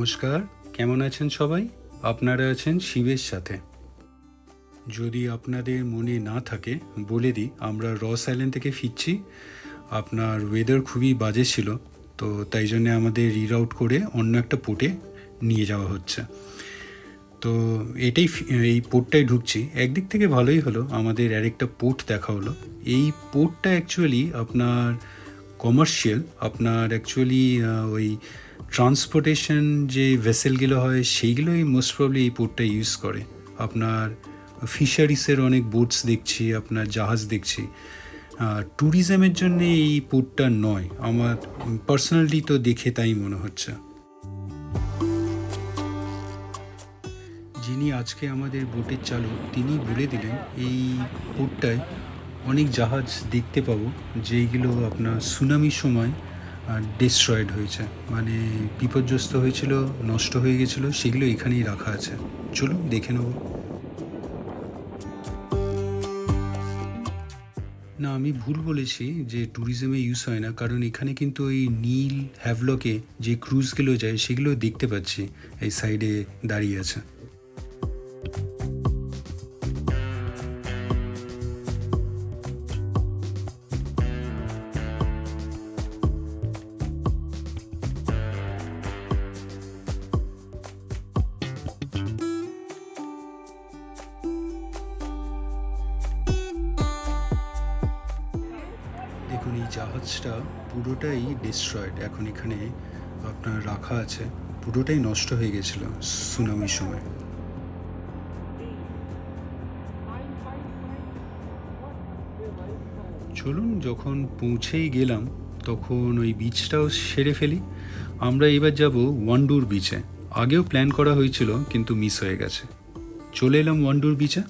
নমস্কার, কেমন আছেন সবাই? আপনারা আছেন শিবের সাথে। যদি আপনাদের মনে না থাকে বলে দিই, আমরা রস আইল্যান্ড থেকে ফিরছি। আপনার ওয়েদার খুবই বাজে ছিল, তো তাই জন্যে আমাদের রিরাউট করে অন্য একটা পোর্টে নিয়ে যাওয়া হচ্ছে। তো এই পোর্টটায় ঢুকছি। একদিক থেকে ভালোই হলো, আমাদের আরেকটা পোর্ট দেখা হলো। এই পোর্টটা অ্যাকচুয়ালি আপনার কমার্শিয়াল, আপনার অ্যাকচুয়ালি ওই ট্রান্সপোর্টেশন যে ভেসেলগুলো হয় সেইগুলোই মোস্ট প্রবলি এই পোর্টটা ইউজ করে। আপনার ফিশারিসের অনেক বোটস দেখছি, আপনার জাহাজ দেখছি। ট্যুরিজমের জন্য এই পোর্টটা নয়, আমার পার্সোনালি তো দেখে তাই মনে হচ্ছে। যিনি আজকে আমাদের বোটের চালক তিনি বলে দিলেন এই পোর্টটায় অনেক জাহাজ দেখতে পাবো যেইগুলো আপনার সুনামির সময় ডিস্ট্রয়েড হয়েছে, মানে বিপর্যস্ত হয়েছিল, নষ্ট হয়ে গেছিলো, সেগুলো এখানেই রাখা আছে। চলুন দেখে নেব। না, আমি ভুল বলেছি যে ট্যুরিজমে ইউজ হয় না, কারণ এখানে কিন্তু ওই নীল হ্যাভলকে যে ক্রুজগুলো যায় সেগুলো দেখতে পাচ্ছি, এই সাইডে দাঁড়িয়ে আছে। দেখুন, এই জাহাজটা পুরোটাই ডিস্ট্রয়েড, এখন এখানে আপনার রাখা আছে, পুরোটাই নষ্ট হয়ে গেছিলো সুনামির সময়। চলুন, যখন পৌঁছেই গেলাম তখন ওই বিচটাও সেরে ফেলি। আমরা এবার যাব ওয়ান্ডুর বিচে। আগেও প্ল্যান করা হয়েছিল কিন্তু মিস হয়ে গেছে। চলে এলাম ওয়ান্ডুর বিচে।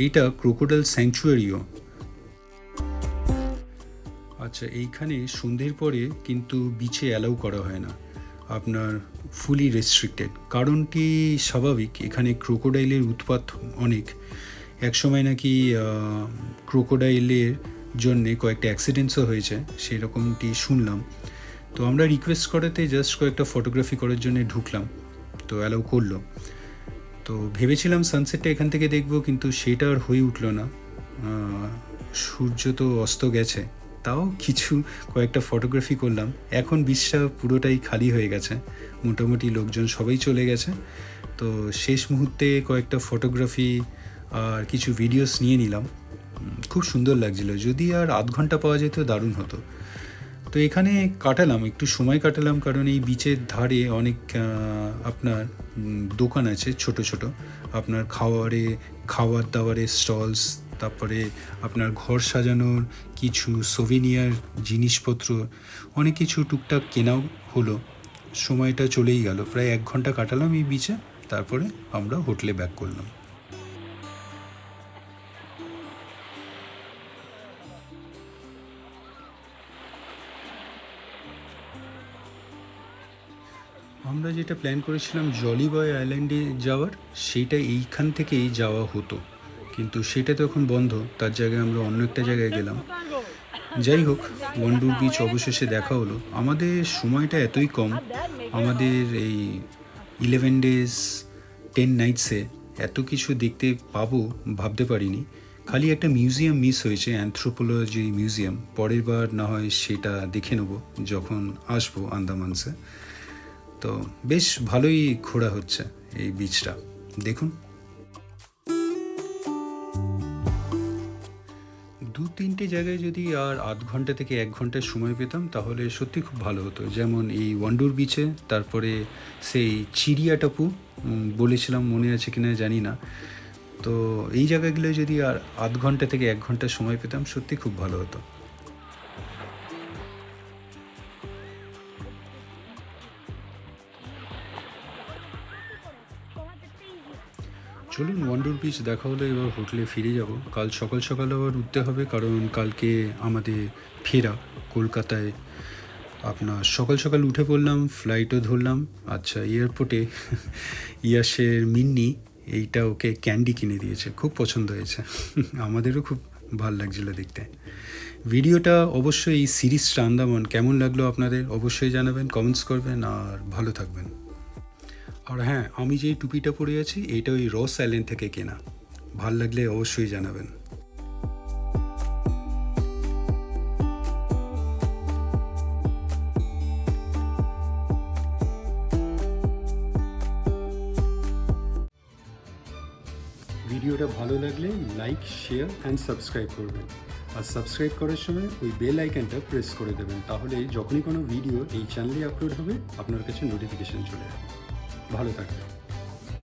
এইটা ক্রোকোডাইল স্যাংচুয়ারিও। আচ্ছা, এইখানে সন্ধ্যের পরে কিন্তু বিচে অ্যালাউ করা হয় না, আপনার ফুলি রেস্ট্রিক্টেড। কারণটি স্বাভাবিক, এখানে ক্রোকোডাইলের উৎপাত অনেক। একসময় নাকি ক্রোকোডাইলের জন্যে কয়েকটা অ্যাক্সিডেন্টসও হয়েছে, সেরকমটি শুনলাম। তো আমরা রিকোয়েস্ট করাতে জাস্ট কয়েকটা ফটোগ্রাফি করার জন্য ঢুকলাম, তো অ্যালাউ করলো। তো ভেবেছিলাম সানসেটটা এখান থেকে দেখব, কিন্তু সেটা আর হয়ে উঠলো না। সূর্য তো অস্ত গেছে, তাও কিছু কয়েকটা ফটোগ্রাফি করলাম। এখন বিচটা পুরোটাই খালি হয়ে গেছে, মোটামুটি লোকজন সবাই চলে গেছে। তো শেষ মুহূর্তে কয়েকটা ফটোগ্রাফি আর কিছু ভিডিওস নিয়ে নিলাম। খুব সুন্দর লাগছিলো, যদি আর আধ ঘন্টা পাওয়া যেত দারুণ হতো। তো এখানে কাটালাম, একটু সময় কাটালাম, কারণ এই বিচের ধারে অনেক আপনার দোকান আছে ছোট ছোট, আপনার খাওয়ার দাওয়ারের স্টলস, তারপরে আপনার ঘর সাজানোর কিছু সোভেনিয়ার জিনিসপত্র, অনেক কিছু টুকটাক কেনাও হলো। সময়টা চলেই গেল, প্রায় 1 ঘন্টা কাটালাম এই বিচে। তারপরে আমরা হোটেলে ব্যাক করলাম। আমরা যেটা প্ল্যান করেছিলাম জলি বয় আইল্যান্ডে যাওয়ার, সেইটা এইখান থেকেই যাওয়া হতো, কিন্তু সেটা তো এখন বন্ধ। তার জায়গায় আমরা অন্য একটা জায়গায় গেলাম। যাই হোক, ওয়ান্ডুর বিচ অবশেষে দেখা হলো। আমাদের সময়টা এতই কম, আমাদের এই 11 ডেজ 10 নাইটসে এত কিছু দেখতে পাবো ভাবতে পারিনি। খালি একটা মিউজিয়াম মিস হয়েছে, অ্যানথ্রোপোলজি মিউজিয়াম। পরের বার না হয় সেটা দেখে নেব যখন আসবো আন্দামানসে। তো বেশ ভালোই ঘোরা হচ্ছে এই বিচটা, দেখুন। 2-3টে জায়গায় যদি আর আধ ঘন্টা থেকে 1 ঘন্টার সময় পেতাম তাহলে সত্যি খুব ভালো হতো। যেমন এই ওয়ান্ডুর বিচে, তারপরে সেই চিড়িয়াটাপু বলেছিলাম, মনে আছে কিনা জানি না। তো এই জায়গাগুলো যদি আর আধ ঘন্টা থেকে 1 ঘন্টা সময় পেতাম সত্যি খুব ভালো হতো। চলুন, ওয়ান্ডুর বিচ দেখা হলো, এবার হোটেলে ফিরে যাব। কাল সকাল সকাল আবার উঠতে হবে, কারণ কালকে আমাদের ফেরা কলকাতায়। আপনার সকাল সকাল উঠে পড়লাম, ফ্লাইটও ধরলাম। আচ্ছা, এয়ারপোর্টে ইয়াসের মিন্নি এইটা ওকে ক্যান্ডি কিনে দিয়েছে, খুব পছন্দ হয়েছে। আমাদেরও খুব ভাল লাগছিলো দেখতে। ভিডিওটা অবশ্যই এই সিরিজটা আন্দামান কেমন লাগলো আপনাদের অবশ্যই জানাবেন, কমেন্টস করবেন, আর ভালো থাকবেন। আর হ্যাঁ, আমি যে টুপিটা পরে আছি এইটা ওই রস আইল্যান্ড থেকে কেনা। ভাল লাগলে অবশ্যই জানাবেন। ভিডিওটা ভালো লাগলে লাইক, শেয়ার অ্যান্ড সাবস্ক্রাইব করবেন। আর সাবস্ক্রাইব করার সময় ওই বেল আইকনটা প্রেস করে দেবেন, তাহলে যখনই কোনো ভিডিও এই চ্যানেলে আপলোড হবে আপনার কাছে নোটিফিকেশান চলে যাবে। ভালো থাকবেন।